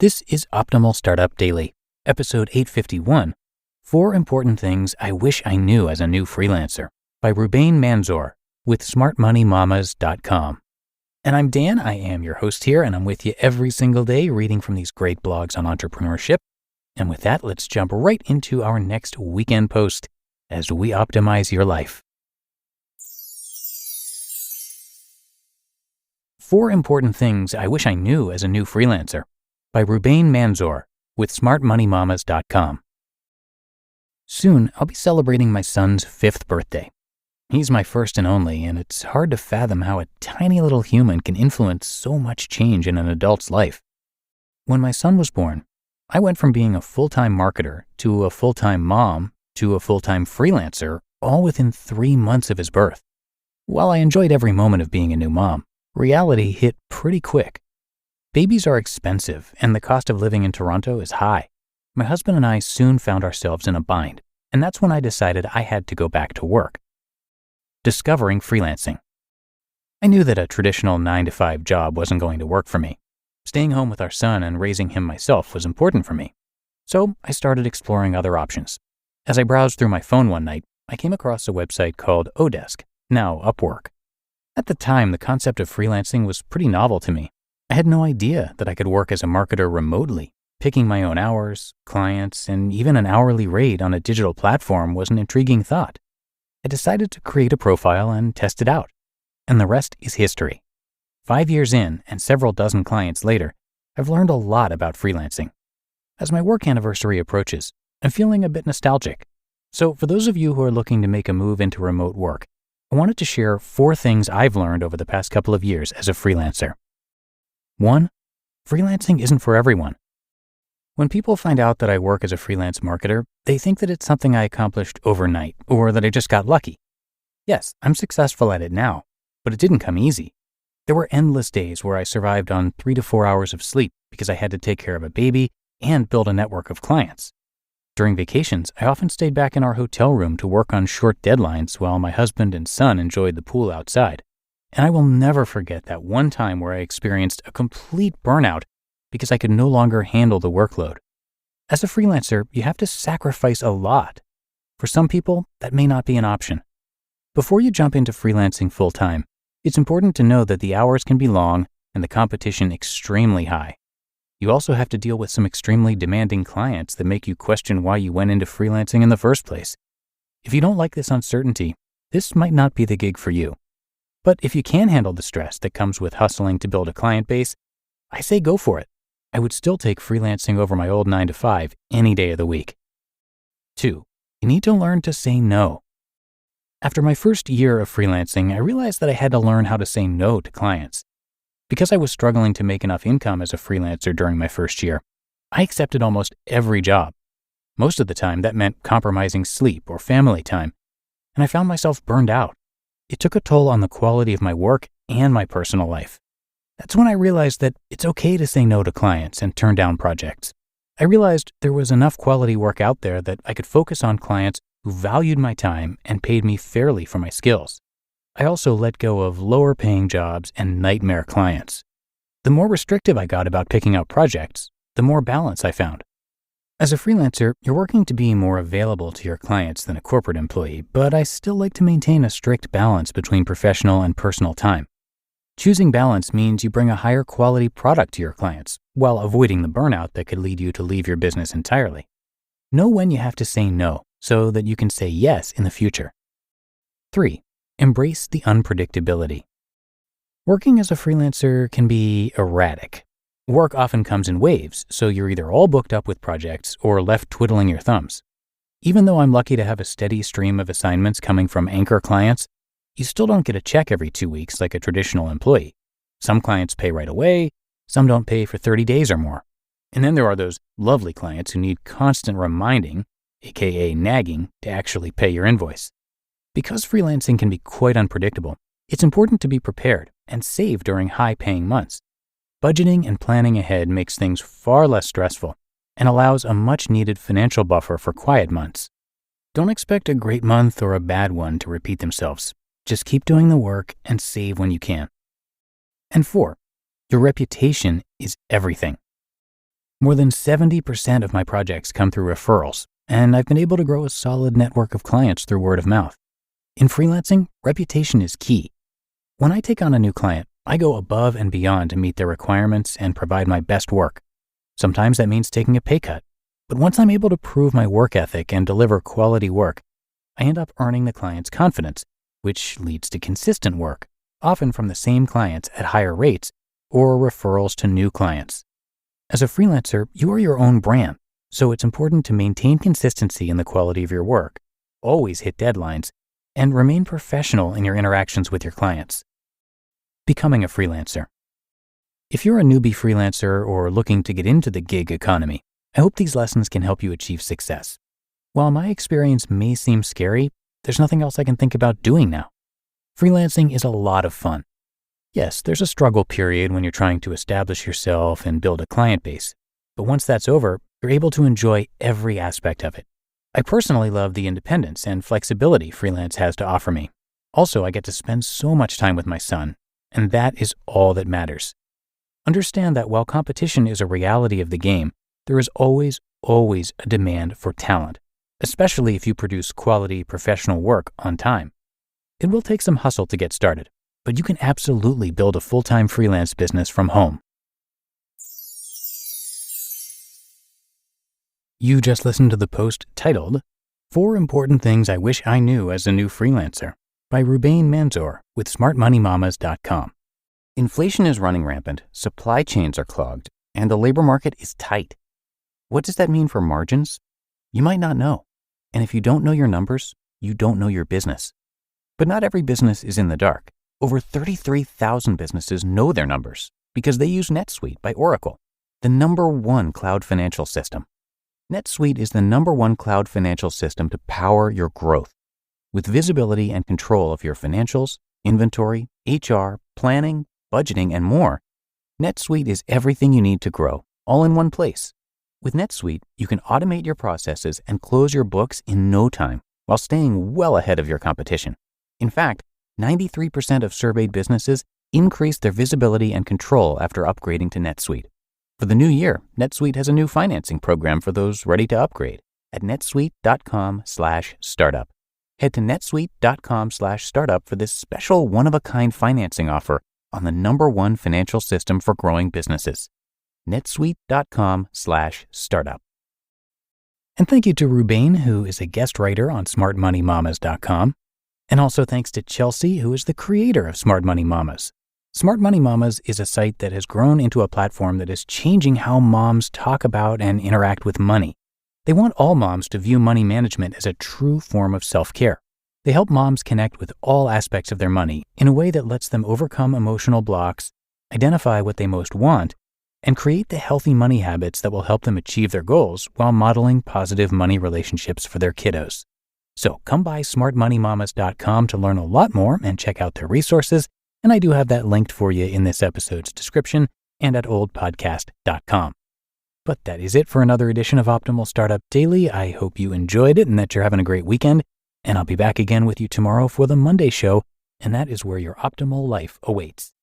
This is Optimal Startup Daily, episode 851, 4 Important Things I Wish I Knew as a New Freelancer, by Rubain Manzoor with smartmoneymamas.com. And I'm Dan, I am your host here, and I'm with you every single day reading from these great blogs on entrepreneurship. And with that, let's jump right into our next weekend post as we optimize your life. 4 Important Things I Wish I Knew as a New Freelancer, by Rubain Manzoor with smartmoneymamas.com. Soon, I'll be celebrating my son's 5th birthday. He's my first and only, and it's hard to fathom how a tiny little human can influence so much change in an adult's life. When my son was born, I went from being a full-time marketer to a full-time mom to a full-time freelancer, all within 3 months of his birth. While I enjoyed every moment of being a new mom, reality hit pretty quick. Babies are expensive, and the cost of living in Toronto is high. My husband and I soon found ourselves in a bind, and that's when I decided I had to go back to work. Discovering freelancing. I knew that a traditional 9-to-5 job wasn't going to work for me. Staying home with our son and raising him myself was important for me. So I started exploring other options. As I browsed through my phone one night, I came across a website called Odesk, now Upwork. At the time, the concept of freelancing was pretty novel to me. I had no idea that I could work as a marketer remotely. Picking my own hours, clients, and even an hourly rate on a digital platform was an intriguing thought. I decided to create a profile and test it out. And the rest is history. 5 years in and several dozen clients later, I've learned a lot about freelancing. As my work anniversary approaches, I'm feeling a bit nostalgic. So for those of you who are looking to make a move into remote work, I wanted to share 4 things I've learned over the past couple of years as a freelancer. 1. Freelancing isn't for everyone. When people find out that I work as a freelance marketer, they think that it's something I accomplished overnight or that I just got lucky. Yes, I'm successful at it now, but it didn't come easy. There were endless days where I survived on 3 to 4 hours of sleep because I had to take care of a baby and build a network of clients. During vacations, I often stayed back in our hotel room to work on short deadlines while my husband and son enjoyed the pool outside. And I will never forget that one time where I experienced a complete burnout because I could no longer handle the workload. As a freelancer, you have to sacrifice a lot. For some people, that may not be an option. Before you jump into freelancing full-time, it's important to know that the hours can be long and the competition extremely high. You also have to deal with some extremely demanding clients that make you question why you went into freelancing in the first place. If you don't like this uncertainty, this might not be the gig for you. But if you can handle the stress that comes with hustling to build a client base, I say go for it. I would still take freelancing over my old 9-to-5 any day of the week. 2. You need to learn to say no. After my first year of freelancing, I realized that I had to learn how to say no to clients. Because I was struggling to make enough income as a freelancer during my first year, I accepted almost every job. Most of the time, that meant compromising sleep or family time, and I found myself burned out. It took a toll on the quality of my work and my personal life. That's when I realized that it's okay to say no to clients and turn down projects. I realized there was enough quality work out there that I could focus on clients who valued my time and paid me fairly for my skills. I also let go of lower-paying jobs and nightmare clients. The more restrictive I got about picking out projects, the more balance I found. As a freelancer, you're working to be more available to your clients than a corporate employee, but I still like to maintain a strict balance between professional and personal time. Choosing balance means you bring a higher quality product to your clients, while avoiding the burnout that could lead you to leave your business entirely. Know when you have to say no, so that you can say yes in the future. 3. Embrace the unpredictability. Working as a freelancer can be erratic. Work often comes in waves, so you're either all booked up with projects or left twiddling your thumbs. Even though I'm lucky to have a steady stream of assignments coming from anchor clients, you still don't get a check every 2 weeks like a traditional employee. Some clients pay right away, some don't pay for 30 days or more. And then there are those lovely clients who need constant reminding, aka nagging, to actually pay your invoice. Because freelancing can be quite unpredictable, it's important to be prepared and save during high-paying months. Budgeting and planning ahead makes things far less stressful and allows a much-needed financial buffer for quiet months. Don't expect a great month or a bad one to repeat themselves. Just keep doing the work and save when you can. And 4, your reputation is everything. More than 70% of my projects come through referrals, and I've been able to grow a solid network of clients through word of mouth. In freelancing, reputation is key. When I take on a new client, I go above and beyond to meet their requirements and provide my best work. Sometimes that means taking a pay cut, but once I'm able to prove my work ethic and deliver quality work, I end up earning the client's confidence, which leads to consistent work, often from the same clients at higher rates or referrals to new clients. As a freelancer, you are your own brand, so it's important to maintain consistency in the quality of your work, always hit deadlines, and remain professional in your interactions with your clients. Becoming a freelancer. If you're a newbie freelancer or looking to get into the gig economy, I hope these lessons can help you achieve success. While my experience may seem scary, there's nothing else I can think about doing now. Freelancing is a lot of fun. Yes, there's a struggle period when you're trying to establish yourself and build a client base, but once that's over, you're able to enjoy every aspect of it. I personally love the independence and flexibility freelance has to offer me. Also, I get to spend so much time with my son, and that is all that matters. Understand that while competition is a reality of the game, there is always a demand for talent, especially if you produce quality professional work on time. It will take some hustle to get started, but you can absolutely build a full-time freelance business from home. You just listened to the post titled, 4 Important Things I Wish I Knew as a New Freelancer by Rubain Manzoor with SmartMoneyMamas.com. Inflation is running rampant, supply chains are clogged, and the labor market is tight. What does that mean for margins? You might not know. And if you don't know your numbers, you don't know your business. But not every business is in the dark. Over 33,000 businesses know their numbers because they use NetSuite by Oracle, the #1 cloud financial system. NetSuite is the #1 cloud financial system to power your growth. With visibility and control of your financials, inventory, HR, planning, budgeting, and more, NetSuite is everything you need to grow, all in one place. With NetSuite, you can automate your processes and close your books in no time while staying well ahead of your competition. In fact, 93% of surveyed businesses increased their visibility and control after upgrading to NetSuite. For the new year, NetSuite has a new financing program for those ready to upgrade at netsuite.com/startup. Head to netsuite.com/startup for this special one-of-a-kind financing offer on the #1 financial system for growing businesses. netsuite.com/startup. And thank you to Rubain, who is a guest writer on SmartMoneyMamas.com. And also thanks to Chelsea, who is the creator of Smart Money Mamas. Smart Money Mamas is a site that has grown into a platform that is changing how moms talk about and interact with money. They want all moms to view money management as a true form of self-care. They help moms connect with all aspects of their money in a way that lets them overcome emotional blocks, identify what they most want, and create the healthy money habits that will help them achieve their goals while modeling positive money relationships for their kiddos. So come by smartmoneymamas.com to learn a lot more and check out their resources, and I do have that linked for you in this episode's description and at oldpodcast.com. But that is it for another edition of Optimal Startup Daily. I hope you enjoyed it and that you're having a great weekend, and I'll be back again with you tomorrow for the Monday show, and that is where your optimal life awaits.